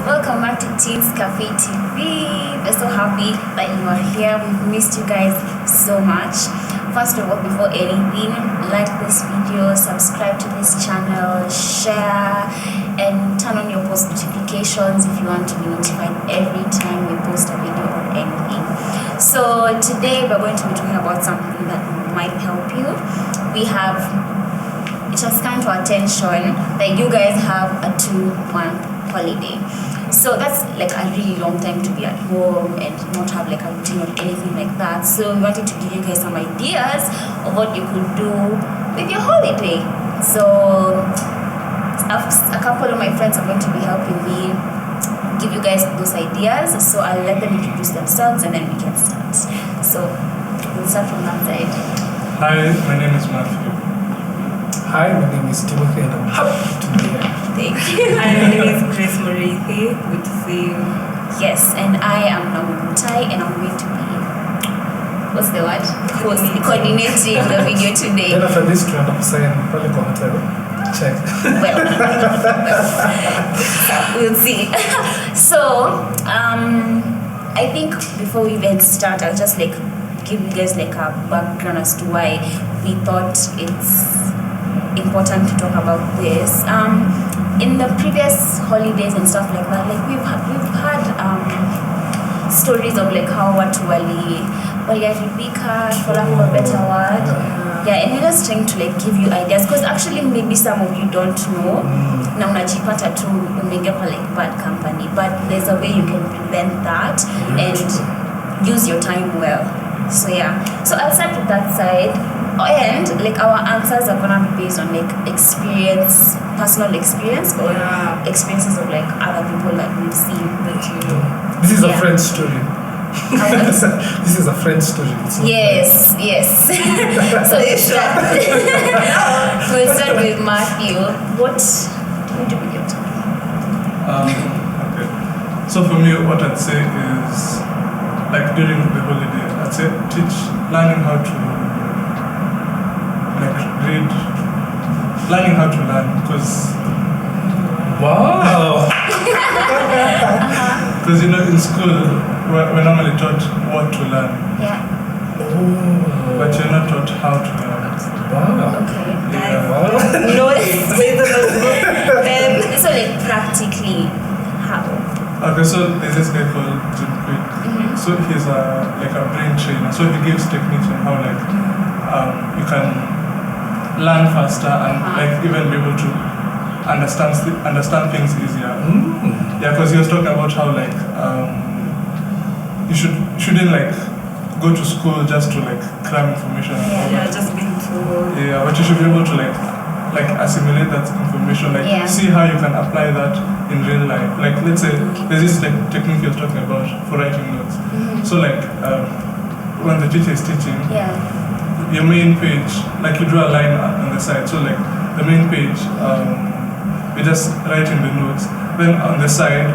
welcome back to Teenscafe TV. We're so happy that you are here. We've missed you guys so much. First of all, before anything, like this video, subscribe to this channel, share, and turn on your post notifications if you want to be notified every time we post a video or anything. So today we're going to be talking about something that might help you. It has come to our attention that you guys have a 2-month holiday. So that's like a really long time to be at home and not have like a routine or anything like that. So we wanted to give you guys some ideas of what you could do with your holiday. So a couple of my friends are going to be helping me give you guys those ideas. So I'll let them introduce themselves and then we can start. So we'll start from that side. Hi, my name is Matthew. Hi, my name is Timothy and I'm happy to be here. Thank you. Hi, my name is Grace Murithi. Good to see you. Yes, and I am Namutai and I'm going to be, what's the word? Coordinating the video today. Then after this, tunaenda kusign pale kwa hotel. Check. Well, we'll see. So, I think before we even start, I'll just like give you guys like a background as to why we thought it's important to talk about this. In the previous holidays and stuff like that, like we've had stories of like how watu waliharibika, for lack of a better word. Yeah, and we're just trying to like give you ideas because actually maybe some of you don't know. Na unajipata tu umeingia kwa like bad company, but there's a way you can prevent that and use your time well. So yeah, so I'll start with that side. And like our answers are gonna be based on like experience, personal experience or experiences of like other people that we've seen that you know. This is a friend story. This is a friend story. Yes. So we'll start with Matthew. What do you do with your time? Okay. So for me, what I'd say is like during the holiday, I'd say learning how to like read, learning how to learn because Wow. because you know in school we're normally taught what to learn, but you're not taught how to learn. Wow. Okay. Yeah. Wow. No, So like practically how? Okay, so there's this guy called Jim Quick. So he's like a brain trainer. So he gives techniques on how like you can learn faster and like even be able to understand things easier. Yeah, because he was talking about how like you shouldn't like go to school just to like cram information. just being told. Yeah, but you should be able to like assimilate that information, like see how you can apply that in real life. Like let's say there's this technique you're talking about for writing notes. So like when the teacher is teaching, your main page, like you draw a line on the side. So like the main page, you just write in the notes. Then on the side,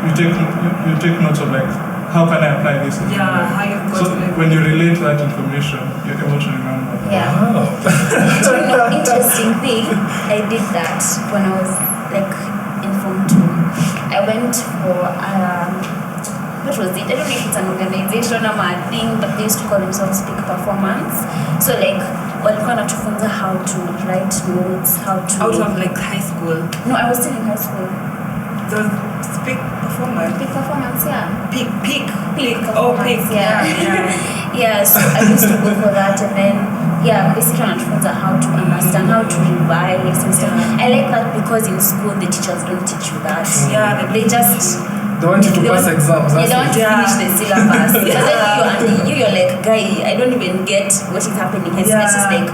you take notes of like how can I apply this? How you've got so when you relate that information, you're able to remember. Wow. So you know, interesting thing, I did that when I was like in Form 2. I went for what was it? I don't know if it's an organization or a thing, but they used to call themselves Peak Performance. So like walikuwa natufunza how to write notes, how to out of like high school. No, I was still in high school. The Peak Performance. Peak Performance, Peak. Oh, Peak, yeah. So I used to go for that and then basically natufunza how to understand, how to revise and stuff. I like that because in school the teachers don't teach you that. They just They want you to pass exams. They don't want to finish the syllabus. But then you're like, guy, I don't even get what is happening. Let's just like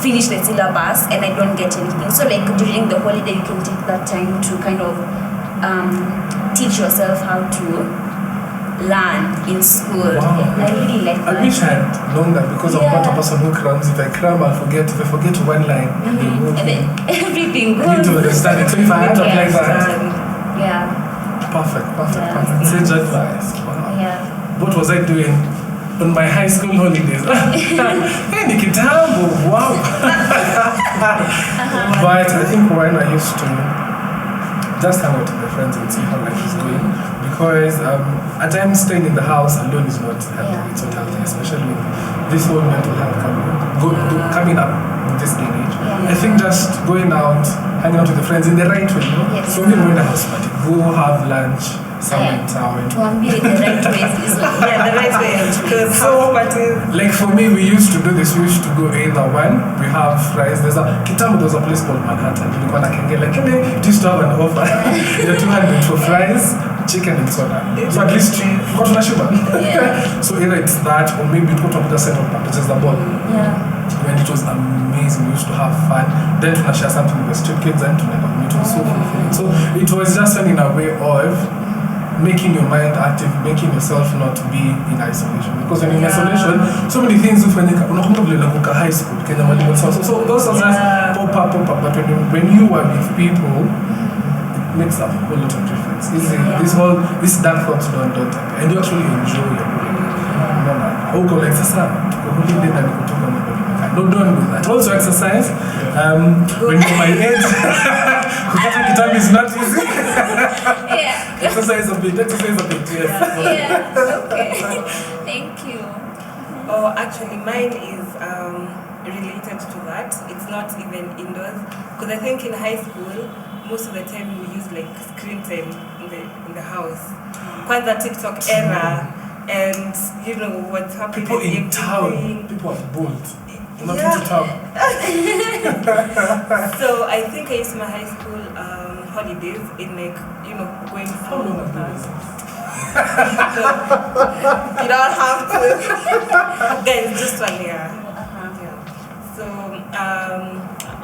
finish the syllabus and I don't get anything. So like during the holiday, you can take that time to kind of teach yourself how to learn in school. Wow. I really like that. I wish I had known that because I'm not a person who crams. If I cram, I'll forget. If I forget one line, And then everything I need goes. to understand it. So if I had applied that, Perfect. Sage advice. Wow. What was I doing on my high school holidays? Ni kitambo. Wow. But I think when I used to just hang out with my friends and see how life is going. Because at times staying in the house alone is not healthy. It's not healthy, especially with this whole mental health coming up in this day and age. I think just going out, hanging out with the friends in the right way. So even when the house party, go have lunch somewhere in town. To be the right way is the right way. Because so, like for me, we used to do this. We used to go either one. We have fries. There's a place called Manhattan. You can get like, just have an offer. You're 200 for fries, chicken and soda. So at least got on a sugar. So either it's that or maybe it got on the center part, which is the ball. And it was amazing. We used to have fun. Then to share something with the street kids and it was so fulfilling. So it was just in a way of making your mind active, making yourself not be in isolation. Because when you're in isolation, so many things hufanyika. Unakumbuka high school, Kenya Mwalimu. So those are just pop up. But when you are with people, it makes a whole lot of difference. This dark thoughts don't happen, and you actually enjoy it. Huko like sasa holiday na nikutoka na don't do that. Also exercise. When you're my age, kukata kitabu is not easy. Exercise a bit, yes. Okay. Thank you. Oh, actually, mine is related to that. It's not even indoors. Because I think in high school, most of the time we use like screen time in the house. Quite the TikTok era. And you know what's happening. People in town, people are bold. Not into town. So I think I used my high school holidays in like, going for how long have you you don't have to. Guys, just 1 year. So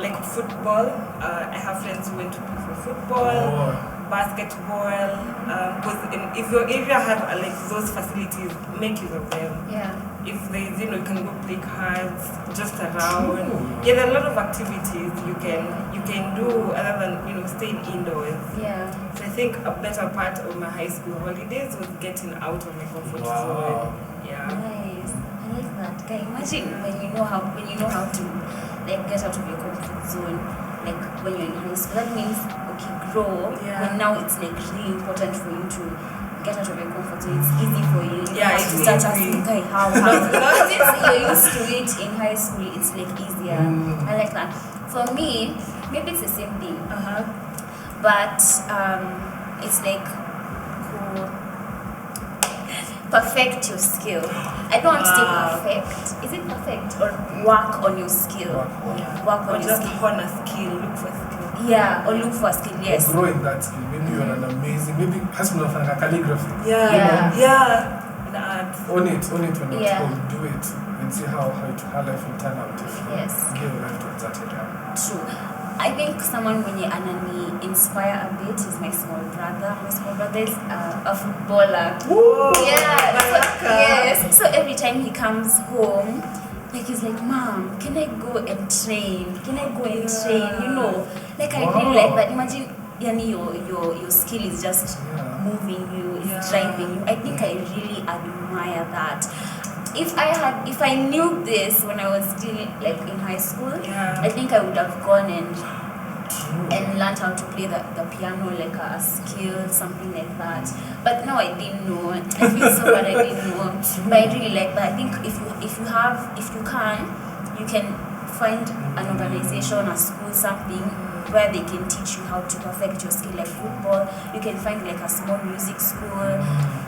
like football, I have friends who went to play for football. Basketball, because if your area has like those facilities, make use of them. If there's, you can go play cards just around. There are a lot of activities you can do other than staying indoors. So I think a better part of my high school holidays was getting out of my comfort zone. Nice. I like that. Can you imagine when you know how to like get out of your comfort zone, like when you're in high school? That means grow, but now it's like really important for you to get out of your comfort zone. It's easy for you. You have to start asking, how? Since you're used to it in high school, it's like easier. I like that. For me, maybe it's the same thing. But it's like perfect your skill. I don't want to say perfect. Is it perfect or work on your skill? Work on your skill. Hone a skill. Look for skill. Or look for a skill, yes. Or grow in that skill. Maybe you're an amazing, maybe has been of calligraphy. Own it when it's home. Do it and see how life will turn out if you give life towards that area. True. I think someone when you inspire a bit is my small brother. My small brother is a footballer. Whoa, So every time he comes home, like he's like, Mom, can I go and train? Like I really like that. Imagine, your skill is just moving you, it's driving you. I think I really admire that. If I knew this when I was still like in high school, I think I would have gone and learned how to play the piano, like a skill, something like that. But no, I didn't know. I feel so bad I didn't know. But I really like that. I think if you can find an organization, a school, something where they can teach you how to perfect your skill, like football. You can find like a small music school.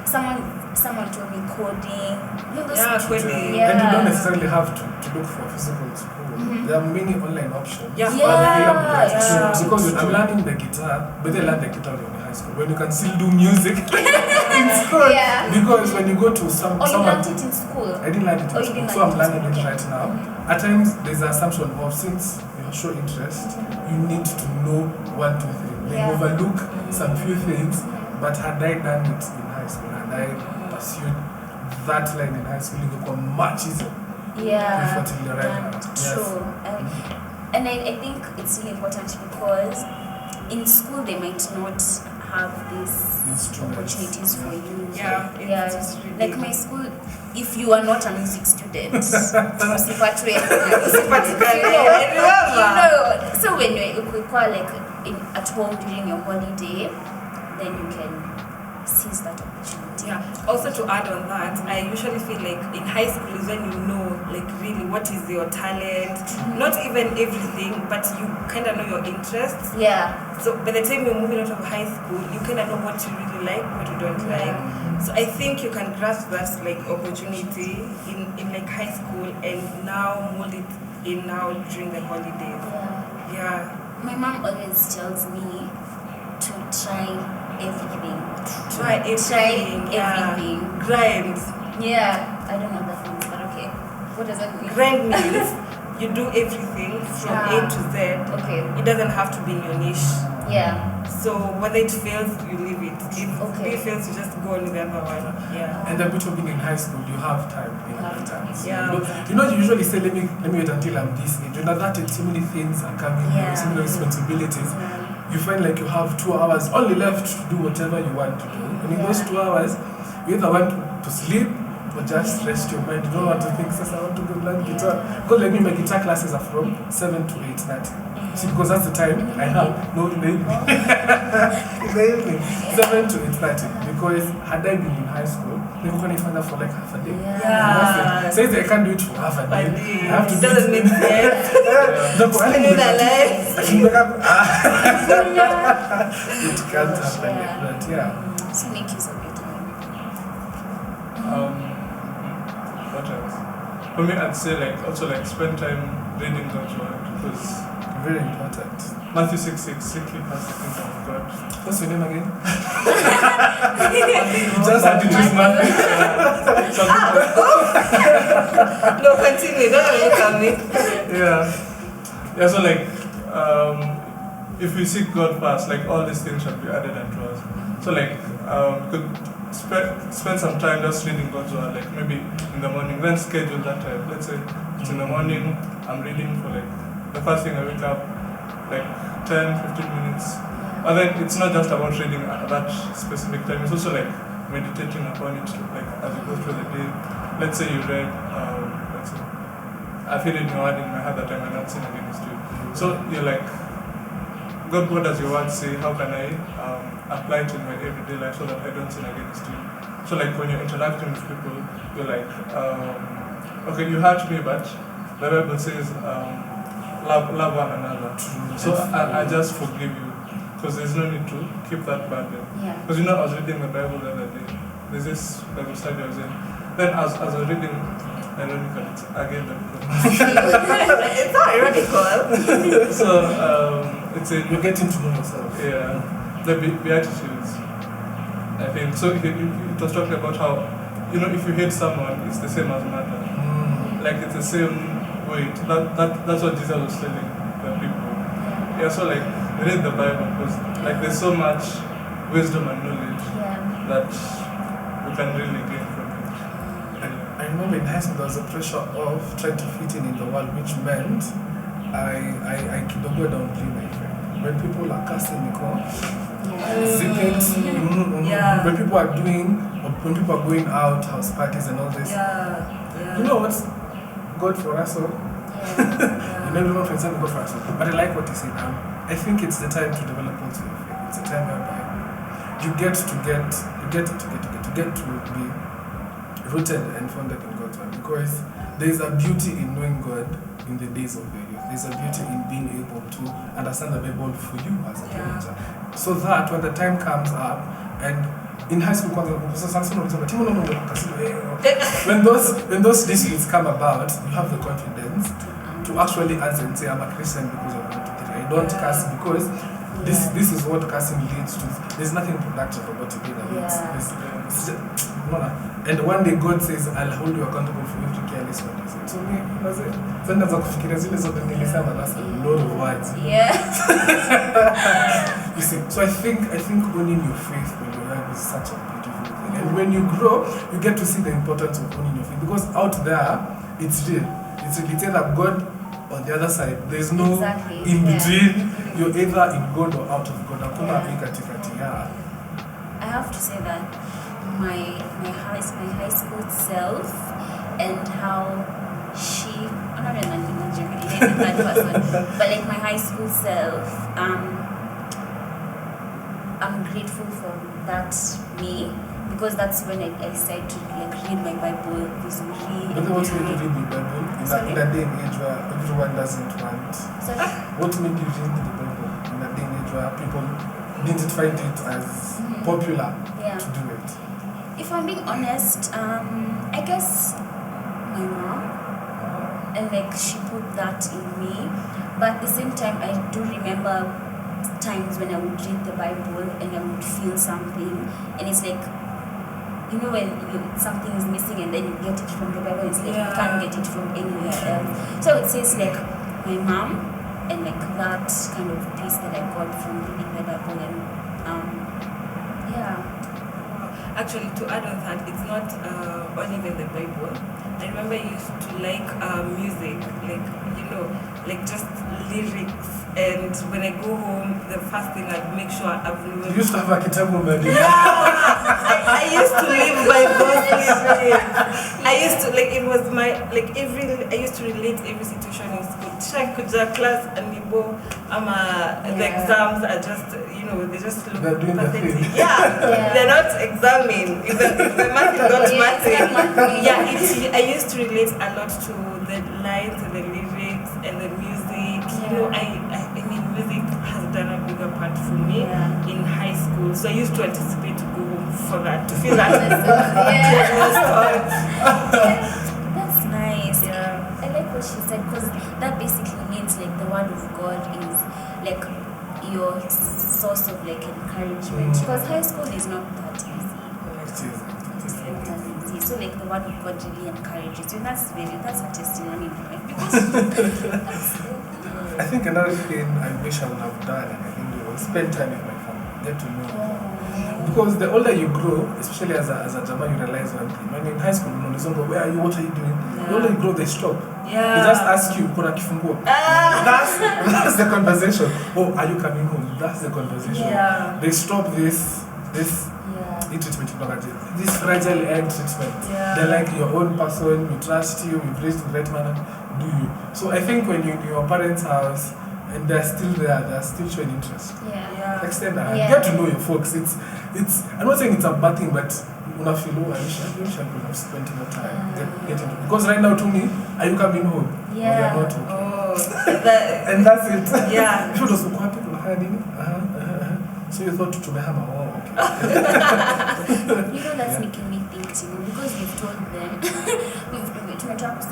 Someone told me coding. Coding. And you don't necessarily have to look for a physical school. There are many online options. Because I'm learning the guitar, but they learn the guitar in high school. When you can still do music in school. Because when you go to someone... you learned it in school? I didn't learn it in school, so I'm learning it right now. At times, there's an assumption of since you show interest, you need to know 1, 2, 3. They overlook some few things, but had I done it in high school, had I pursued that line in high school, it would be much easier. True. And I think it's really important because in school they might not have these opportunities for you. It's really like my school, if you are not a music student, usipatwe. So when you're like at home during your holiday, then you can seize that opportunity. Also to add on that, I usually feel like in high school is when you know like really what is your talent, not even everything, but you kind of know your interests. So by the time you're moving out of high school, you kind of know what you really like, what you don't like. So I think you can grasp that like opportunity in like high school and now mold it in now during the holidays. My mom always tells me to try everything. Everything. Grind. I don't know that means, but okay. What does that mean? Grind means you do everything from A to Z. Okay. It doesn't have to be in your niche. So whether it fails, you leave it. If it fails, you just go on with the other one. And the beauty of being in high school, you have time. You usually say, let me wait until I'm this age. When at that age, so many things are coming, so many responsibilities. You find like you have 2 hours only left to do whatever you want to do. And in those 2 hours, you either want to sleep or just rest your mind. You don't want to think, I want to go learn guitar. Because like me, my guitar classes are from 7 to 8:30. See, because that's the time I have. No, in the evening. In the evening, 7 to 8:30. Because had I been in high school, they were going to find out for like half a day. Says I can't do it for half a day. I have to do doesn't make sense. It can't happen like that, So make use of your time. What else? For me, I'd say like also like spend time reading God's word because very important. Matthew 6:6, seek ye first the kingdom of God. What's your name again? Just add it to Matthew. No, continue. Don't look at me. Yeah. So like, if we seek God first, like all these things shall be added unto us. So like, could spend some time just reading God's word, like maybe in the morning, then schedule that time. Let's say it's in the morning, I'm reading for like, the first thing I wake up, like 10-15 minutes. And then it's not just about reading at that specific time, it's also like meditating upon it, like as you go through the day. Let's say you read, let's say, I've hidden your word in my heart that I might not sin against you. So you're like, God, what does your word say? How can I apply it in my everyday life so that I don't sin against you? So like when you're interacting with people, you're like, okay, you hurt me, but the Bible says, love one another. So I just forgive you because there's no need to keep that burden. Because I was reading the Bible the other day. There's this Bible study I was in. Then as I was reading, ironical, it's again it's not ironical. So it's you're getting to know yourself. The Beatitudes, I think. So it was talking about how, if you hate someone, it's the same as murder. Like it's the same weight. That's what Jesus was telling the people. So like read the Bible because like there's so much wisdom and knowledge that we can really gain from it. I remember in high school there was a pressure of trying to fit in the world, which meant I could not go down play my friend. When people are casting the call, zip it. When people are when people are going out, house parties and all this. You know what? God for us all. Everyone for example, God for us all. But I like what you said. I think it's the time to develop also your faith. It's a time whereby you get to be rooted and founded in God's word, because there is a beauty in knowing God in the days of your youth. There's a beauty in being able to understand the Bible for you as a teenager, so that when the time comes up, and in high school, when those disputes come about, you have the confidence to actually answer and say, I'm a Christian because of 1, 2, 3. I don't curse because this is what cursing leads to. There's nothing productive about it either. And one day God says, I'll hold you accountable for every careless word you say. So me, sometimes I kufikiria zile zote nilisema, that's a lot of words. You see, so I think owning your faith when you have is such a beautiful thing. And when you grow, you get to see the importance of owning your faith, because out there, it's real. It's either God or the other side. There's no in between. You're either in God or out of God. have to say that my high school self and how she, I'm not really the third person, but like my high school self, I'm grateful for that me, because that's when I started to like read my Bible visually. But what made you read the Bible in a day and age where everyone doesn't want? Sorry? What made you read the Bible in a day and age where people didn't find it as popular to do it? If I'm being honest, I guess my mom, and like she put that in me, but at the same time I do remember times when I would read the Bible and I would feel something, and it's like, you know, when something is missing and then you get it from the Bible, it's like you can't get it from anywhere else. So it says like my mom and like that kind of peace that I got from reading the Bible, and Actually, to add on that, it's not only in the Bible. I remember I used to like music, like, you know, like just lyrics. And when I go home, the first thing I'd make sure I've known. You used to have a kitabu, man. I used to live by those lyrics. I used to, like, it was my, like, I used to relate every situation in school. Kuja class and the exams are just, you know, they just look pathetic. They're not examing. If the math is not mathing. I used to relate a lot to the lines and the lyrics and the music. You know, I mean, music has done a bigger part for me in high school. So I used to anticipate to go home for that, to feel that. That's nice. I like what she said, because that basically means like the word of God is like your source of like encouragement. Because high school is not that easy. It's not that easy. So like the word of God really encourages you. And that's a testimony in life. Because I think another thing I wish I would have done, and I think it was spend time with my family, get to know them. Because the older you grow, especially as a Jama, you realize one thing. When in high school, where are you? What are you doing? The older you grow, they stop. They just ask you, kuna kifunguo. That's the conversation. Oh, are you coming home? That's the conversation. They stop this treatment, this fragile egg treatment. They're like your own person, we trust you, we've raised in the right manner, do you? So I think when you're in your parents' house and they're still there, they're still showing interest. Extend that. Get to know your folks. It's I'm not saying it's a bad thing, but I wish I could have spent more time getting to, because right now to me, are you coming home? You're not okay. And that's it. If it was so you thought to Mehama, you know, that's making me think too, because we've told them we've tried to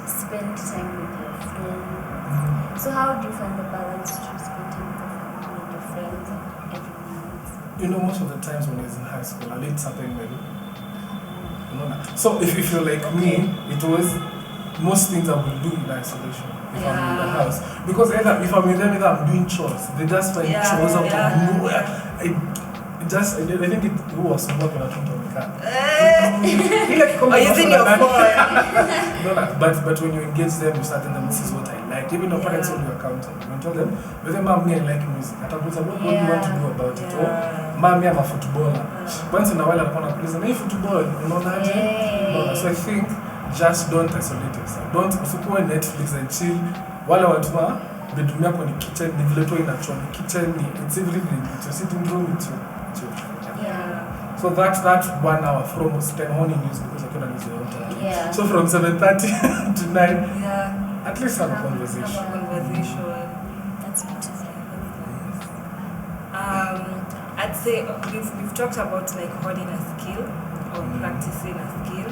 spend time with your friends. So how do you find the balance to spend time with your friends every month? You know, most of the times when I was in high school, I did something well. So if you're like me, it was most things I will do in isolation if I'm in the house. Because either if I'm with them, either I'm doing chores. They just find chores out of nowhere. I think it was not when I turned on the car. Using your phone. But when you engage them, you start telling them, this is what I like. Even your parents hold you accountable. You tell them, with them, Mom, I like music. What do you want to do about it? Or, Mom, I'm a footballer. Once in a while, I'm going to listen, hey, football, you know that? So I think, just don't isolate yourself. Don't support Netflix and chill. While I want to bedroom yako ni kitchen, ni vile tu inacho ni kitchen, it's everything. It's your sitting room, it's your So that's 1 hour from 10 morning news, because I couldn't use your own time. So from 7:30 to 9, at least have a conversation. That's beautiful. I'd say we've talked about like holding a skill or practicing a skill,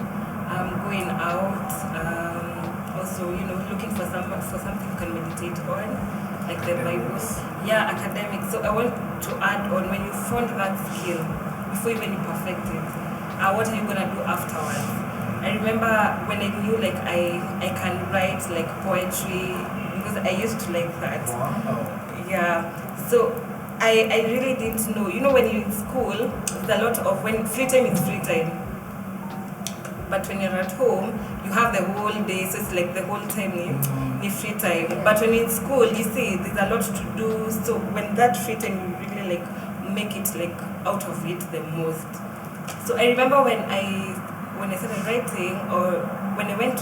going out, also, you know, looking for something you can meditate on, like the Bible. Academic. So I want to add on, when you found that skill, before even you perfect it, what are you gonna do afterwards? I remember when I knew like I can write like poetry, because I used to like that. So I really didn't know. You know, when you're in school, there's a lot of, when free time is free time. But when you're at home, you have the whole day, so it's like the whole time is free time. But when you're in school, you see, there's a lot to do. So when that free time, you really like make it like out of it the most. So I remember when I started writing, or when I went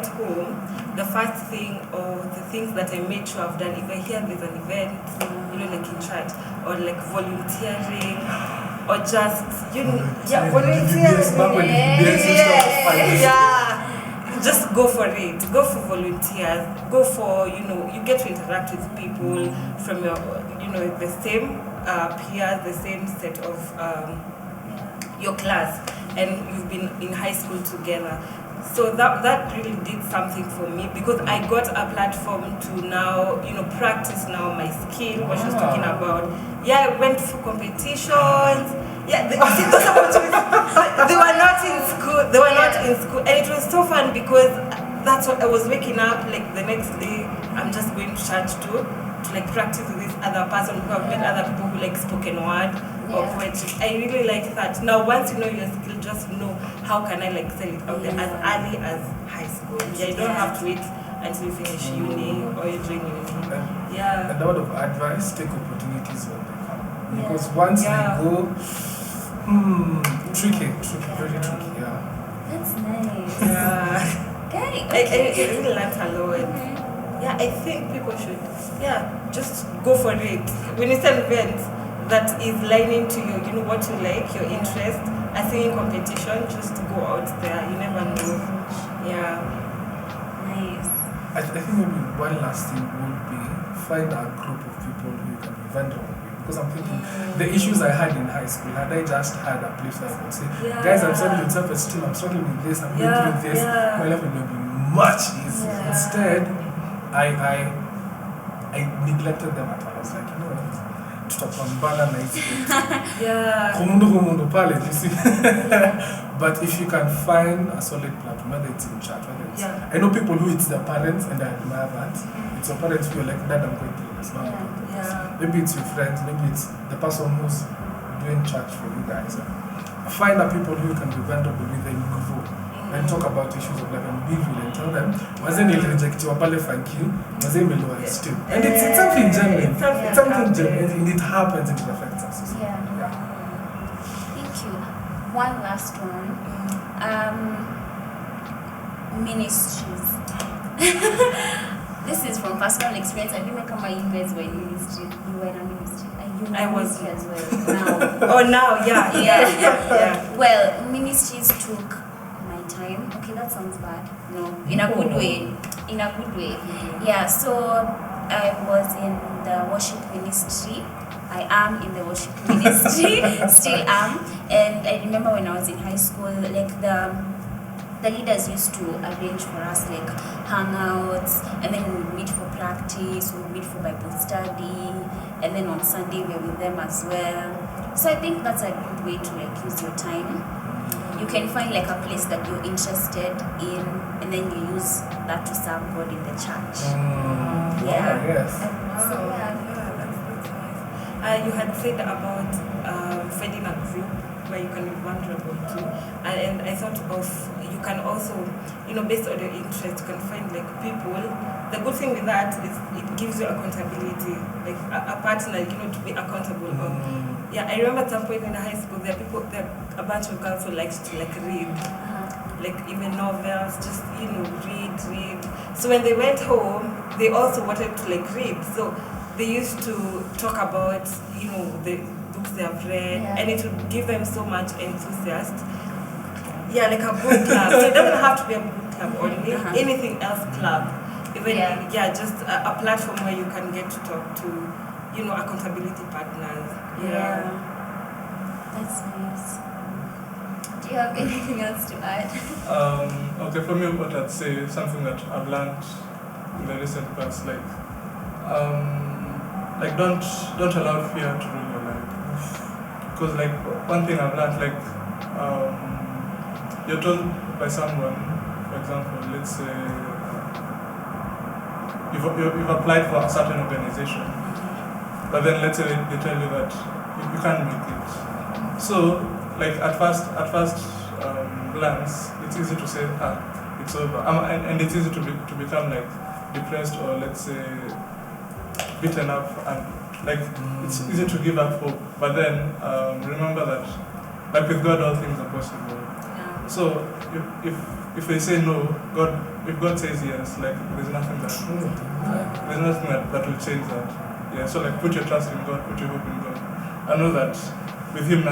home, the first thing or the things that I made sure I've done, if I hear there's an event, like in church, or like volunteering, or just just go for it. Go for volunteers. Go for you get to interact with people from your the same peers, the same set of your class, and you've been in high school together. So that really did something for me, because I got a platform to now practice now my skill, what she was talking about. Yeah, I went for competitions. Yeah, those opportunities, they were not in school. They were not in school, and it was so fun because that's what I was waking up like the next day. I'm just going to church to like practice with this other person who have met other people who like spoken word or poetry. I really like that. Now, once you know your skill, just know how can I like sell it out there as early as high school. Yeah, you don't have to wait until you finish uni or you're doing uni. Yeah. And a lot of advice: take opportunities when they come, because once they go, tricky, very tricky. Yeah. That's nice. Yeah. Okay. I really learned a lot. Yeah, I think people should, just go for it. When it's an event that is lining to you, what you like, your interest, a singing competition, just go out there. You never know. Yeah. Nice. I think maybe one last thing would be find a group of people who you can be vulnerable with. Because I'm thinking, the issues I had in high school, had I just had a place that I could say, guys, I'm struggling with self-esteem, I'm struggling with this, I'm going through this, my life would be much easier. Yeah. Instead, I neglected them at all. I was like, tutapambana na hizi vitu. Humundu pale, you see. But if you can find a solid platform, whether it's in chat, whether it's I know people who it's their parents, and I admire that. It's your parents who are like, Dad, I'm going through this, Mom, I'm going through this. Maybe it's your friends, maybe it's the person who's doing church for you guys. Find the people who you can be vulnerable with and grow. And talk about issues of life and be real and tell them, wasn't it rejected, thank you, wasn't it still. And it's something genuine. It's something genuine, and it happens and it affects us. Yeah. Thank you. One last one. Ministries. This is from personal experience. I didn't come you guys were in ministry. You were in a ministry. I was as well. Now. Yeah. Well, ministries took time. Okay, that sounds bad. No, in a good way. Yeah, so I was in the worship ministry. I am in the worship ministry, still am. And I remember when I was in high school, like the leaders used to arrange for us like hangouts, and then we would meet for practice, we would meet for Bible study, and then on Sunday we were with them as well. So I think that's a good way to like use your time. You can find like a place that you're interested in, and then you use that to serve God in the church. Yes. So that's nice. You had said about finding a group where you can be vulnerable to, and I thought of you can also, based on your interest, you can find like people. The good thing with that is it gives you accountability, like a partner, to be accountable of. Yeah, I remember at some point in high school, there are a bunch of girls who liked to like read, like even novels, just read. So when they went home, they also wanted to like read. So they used to talk about the books they have read, and it would give them so much enthusiasm. Yeah, like a book club. So it doesn't have to be a book club only, anything else club. Even just a platform where you can get to talk to accountability partners. Yeah. That's nice. Do you have anything else to add? Okay, for me, what I'd say is something that I've learned in the recent past, like don't allow fear to rule your life. Because like one thing I've learned, like you're told by someone, for example, let's say you've applied for a certain organization. But then let's say they tell you that you can't make it. So, like at first glance, it's easy to say, it's over, and it's easy to become like depressed or let's say beaten up and Like it's easy to give up hope, but then remember that, like with God, all things are possible. Yeah. So if they say no, if God says yes, like there's nothing that will change that. Yeah. So like put your trust in God, put your hope in God. I know that with Him.